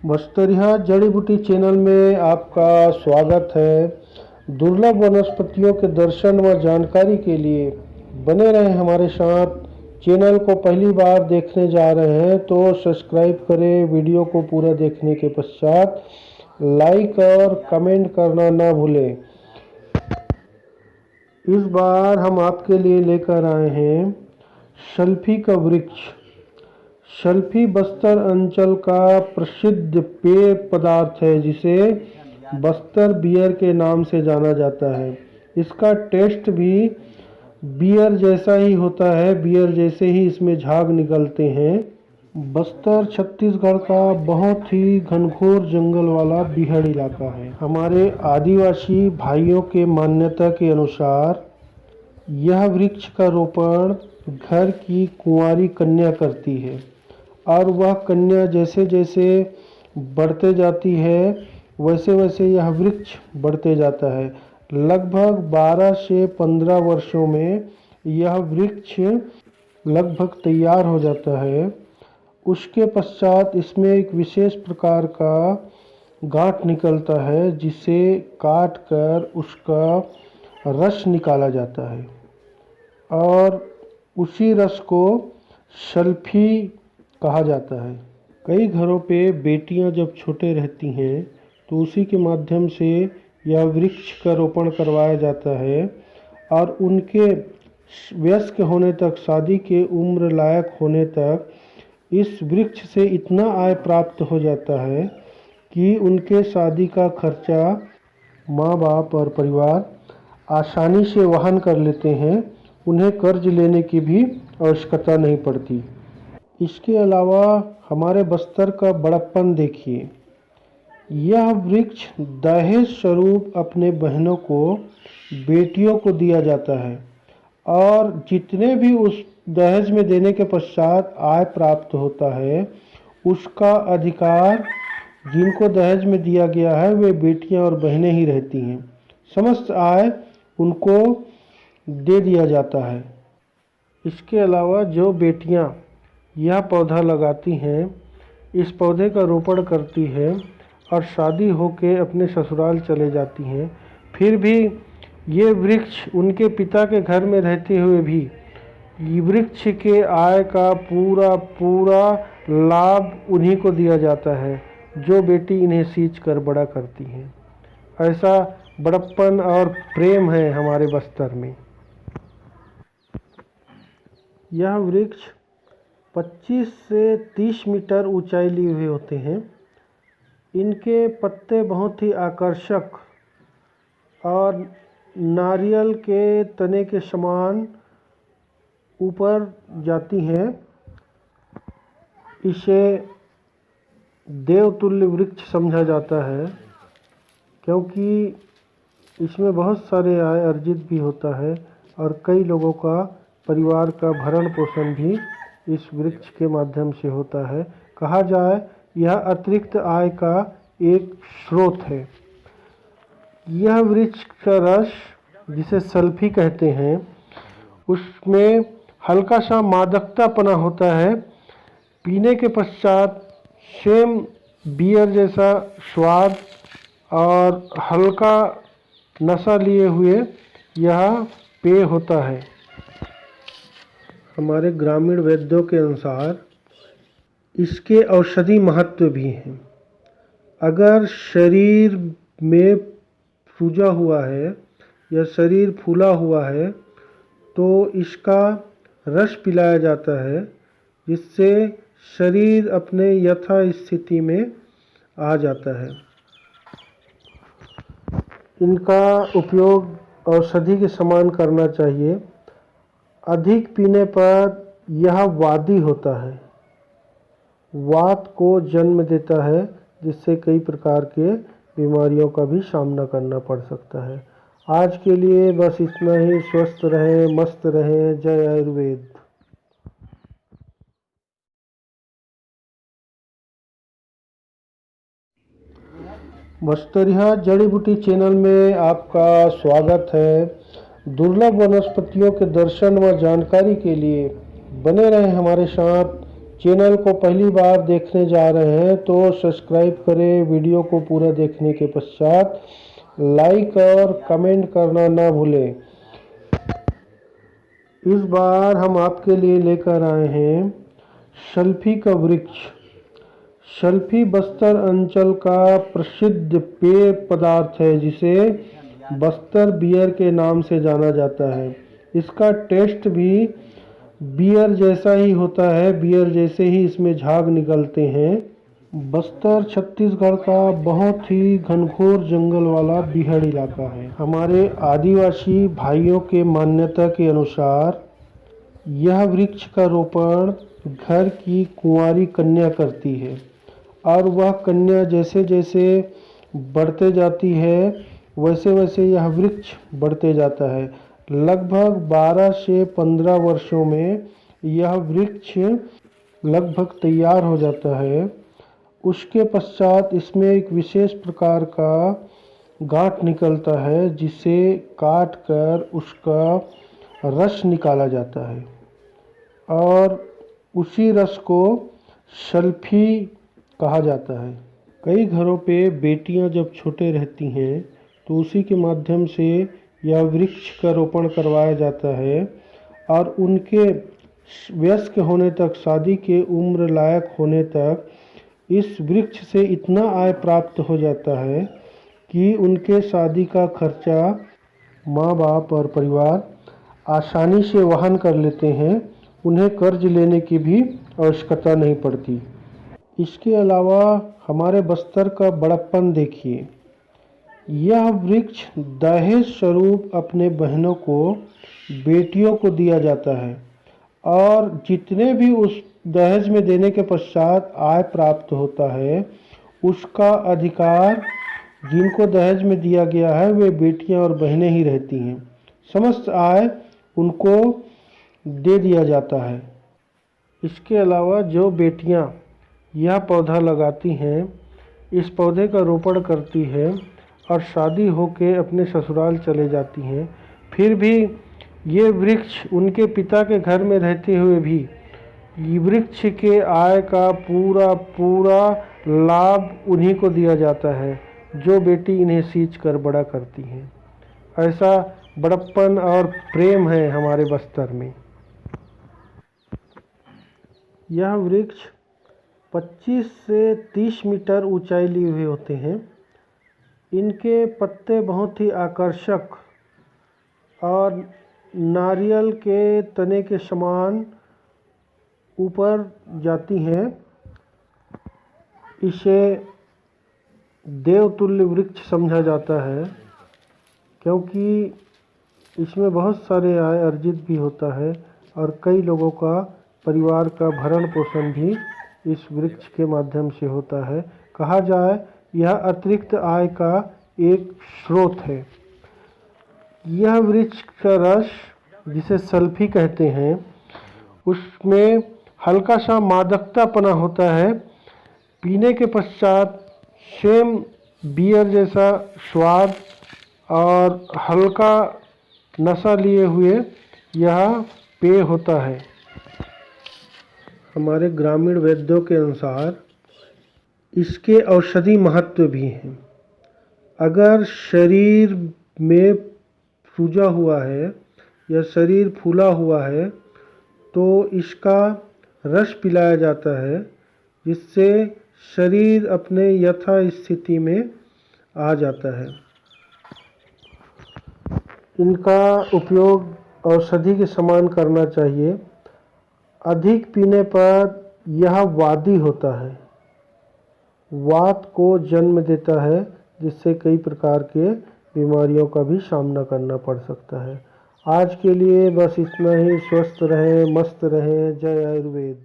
बस्तरिया जड़ी बूटी चैनल में आपका स्वागत है। दुर्लभ वनस्पतियों के दर्शन व जानकारी के लिए बने रहें हमारे साथ। चैनल को पहली बार देखने जा रहे हैं तो सब्सक्राइब करें। वीडियो को पूरा देखने के पश्चात लाइक और कमेंट करना ना भूलें। इस बार हम आपके लिए लेकर आए हैं शल्फी का वृक्ष। शल्फी बस्तर अंचल का प्रसिद्ध पेय पदार्थ है जिसे बस्तर बियर के नाम से जाना जाता है। इसका टेस्ट भी बियर जैसा ही होता है। बियर जैसे ही इसमें झाग निकलते हैं। बस्तर छत्तीसगढ़ का बहुत ही घनघोर जंगल वाला बीहड़ इलाका है। हमारे आदिवासी भाइयों के मान्यता के अनुसार यह वृक्ष का रोपण घर की कुंवारी कन्या करती है और वह कन्या जैसे जैसे बढ़ते जाती है वैसे वैसे यह वृक्ष बढ़ते जाता है। लगभग 12 से 15 वर्षों में यह वृक्ष लगभग तैयार हो जाता है। उसके पश्चात इसमें एक विशेष प्रकार का गांठ निकलता है जिसे काट कर उसका रस निकाला जाता है और उसी रस को शल्फी कहा जाता है। कई घरों पे बेटियां जब छोटे रहती हैं तो उसी के माध्यम से यह वृक्ष का रोपण करवाया जाता है और उनके वयस्क होने तक, शादी के उम्र लायक होने तक इस वृक्ष से इतना आय प्राप्त हो जाता है कि उनके शादी का खर्चा माँ बाप और परिवार आसानी से वहन कर लेते हैं। उन्हें कर्ज लेने की भी आवश्यकता नहीं पड़ती। इसके अलावा हमारे बस्तर का बड़प्पन देखिए। यह वृक्ष दहेज स्वरूप अपने बहनों को, बेटियों को दिया जाता है और जितने भी उस दहेज में देने के पश्चात आय प्राप्त होता है उसका अधिकार जिनको दहेज में दिया गया है वे बेटियां और बहनें ही रहती हैं। समस्त आय उनको दे दिया जाता है। इसके अलावा जो बेटियां यह पौधा लगाती हैं, इस पौधे का रोपण करती है और शादी होके अपने ससुराल चले जाती हैं, फिर भी ये वृक्ष उनके पिता के घर में रहते हुए भी वृक्ष के आय का पूरा लाभ उन्हीं को दिया जाता है जो बेटी इन्हें सींच कर बड़ा करती हैं। ऐसा बड़प्पन और प्रेम है हमारे बस्तर में। यह वृक्ष 25 से 30 मीटर ऊंचाई लिए हुए होते हैं। इनके पत्ते बहुत ही आकर्षक और नारियल के तने के समान ऊपर जाती हैं। इसे देवतुल्य वृक्ष समझा जाता है क्योंकि इसमें बहुत सारे आय अर्जित भी होता है और कई लोगों का परिवार का भरण पोषण भी इस वृक्ष के माध्यम से होता है। कहा जाए यह अतिरिक्त आय का एक स्रोत है। यह वृक्ष का रस जिसे सल्फी कहते हैं उसमें हल्का सा मादकतापना होता है। पीने के पश्चात सेम बियर जैसा स्वाद और हल्का नशा लिए हुए यह पेय होता है। हमारे ग्रामीण वैद्यों के अनुसार इसके औषधि महत्व भी हैं। अगर शरीर में सूजा हुआ है या शरीर फूला हुआ है तो इसका रस पिलाया जाता है जिससे शरीर अपने यथा स्थिति में आ जाता है। इनका उपयोग औषधि के समान करना चाहिए। अधिक पीने पर यह वादी होता है, वात को जन्म देता है जिससे कई प्रकार के बीमारियों का भी सामना करना पड़ सकता है। आज के लिए बस इतना ही। स्वस्थ रहें, मस्त रहें। जय आयुर्वेद। बस्तरिया जड़ी बूटी चैनल में आपका स्वागत है। दुर्लभ वनस्पतियों के दर्शन व जानकारी के लिए बने रहें हमारे साथ। चैनल को पहली बार देखने जा रहे हैं तो सब्सक्राइब करें। वीडियो को पूरा देखने के पश्चात लाइक और कमेंट करना ना भूलें। इस बार हम आपके लिए लेकर आए हैं शल्फी का वृक्ष। शल्फी बस्तर अंचल का प्रसिद्ध पेय पदार्थ है जिसे बस्तर बियर के नाम से जाना जाता है। इसका टेस्ट भी बियर जैसा ही होता है, बियर जैसे ही इसमें झाग निकलते हैं। बस्तर छत्तीसगढ़ का बहुत ही घनघोर जंगल वाला बीहड़ इलाका है। हमारे आदिवासी भाइयों के मान्यता के अनुसार यह वृक्ष का रोपण घर की कुंवारी कन्या करती है और वह कन्या जैसे जैसे बढ़ते जाती है वैसे वैसे यह वृक्ष बढ़ते जाता है। लगभग 12 से 15 वर्षों में यह वृक्ष लगभग तैयार हो जाता है। उसके पश्चात इसमें एक विशेष प्रकार का गांठ निकलता है जिसे काट कर उसका रस निकाला जाता है और उसी रस को शल्फी कहा जाता है। कई घरों पे बेटियां जब छोटे रहती हैं तो उसी के माध्यम से यह वृक्ष का रोपण करवाया जाता है और उनके वयस्क होने तक, शादी के उम्र लायक होने तक इस वृक्ष से इतना आय प्राप्त हो जाता है कि उनके शादी का खर्चा माँ बाप और परिवार आसानी से वहन कर लेते हैं। उन्हें कर्ज लेने की भी आवश्यकता नहीं पड़ती। इसके अलावा हमारे बस्तर का बड़प्पन देखिए। यह वृक्ष दहेज स्वरूप अपने बहनों को, बेटियों को दिया जाता है और जितने भी उस दहेज में देने के पश्चात आय प्राप्त होता है उसका अधिकार जिनको दहेज में दिया गया है वे बेटियां और बहनें ही रहती हैं। समस्त आय उनको दे दिया जाता है। इसके अलावा जो बेटियां यह पौधा लगाती हैं, इस पौधे का रोपण करती है और शादी होकर अपने ससुराल चले जाती हैं, फिर भी ये वृक्ष उनके पिता के घर में रहते हुए भी वृक्ष के आय का पूरा लाभ उन्हीं को दिया जाता है जो बेटी इन्हें सींच कर बड़ा करती हैं। ऐसा बड़प्पन और प्रेम है हमारे बस्तर में। यह वृक्ष 25 से 30 मीटर ऊंचाई लिए हुए होते हैं। इनके पत्ते बहुत ही आकर्षक और नारियल के तने के समान ऊपर जाती हैं। इसे देवतुल्य वृक्ष समझा जाता है क्योंकि इसमें बहुत सारे आय अर्जित भी होता है और कई लोगों का परिवार का भरण पोषण भी इस वृक्ष के माध्यम से होता है। कहा जाए यह अतिरिक्त आय का एक स्रोत है। यह वृक्ष का रस जिसे सल्फी कहते हैं उसमें हल्का सा मादकतापना होता है। पीने के पश्चात सेम बियर जैसा स्वाद और हल्का नशा लिए हुए यह पेय होता है। हमारे ग्रामीण वैद्यों के अनुसार इसके औषधि महत्व भी हैं। अगर शरीर में सूजा हुआ है या शरीर फूला हुआ है तो इसका रस पिलाया जाता है जिससे शरीर अपने यथा स्थिति में आ जाता है। इनका उपयोग औषधि के समान करना चाहिए। अधिक पीने पर यह वादी होता है, वात को जन्म देता है जिससे कई प्रकार के बीमारियों का भी सामना करना पड़ सकता है। आज के लिए बस इतना ही। स्वस्थ रहें, मस्त रहें। जय आयुर्वेद।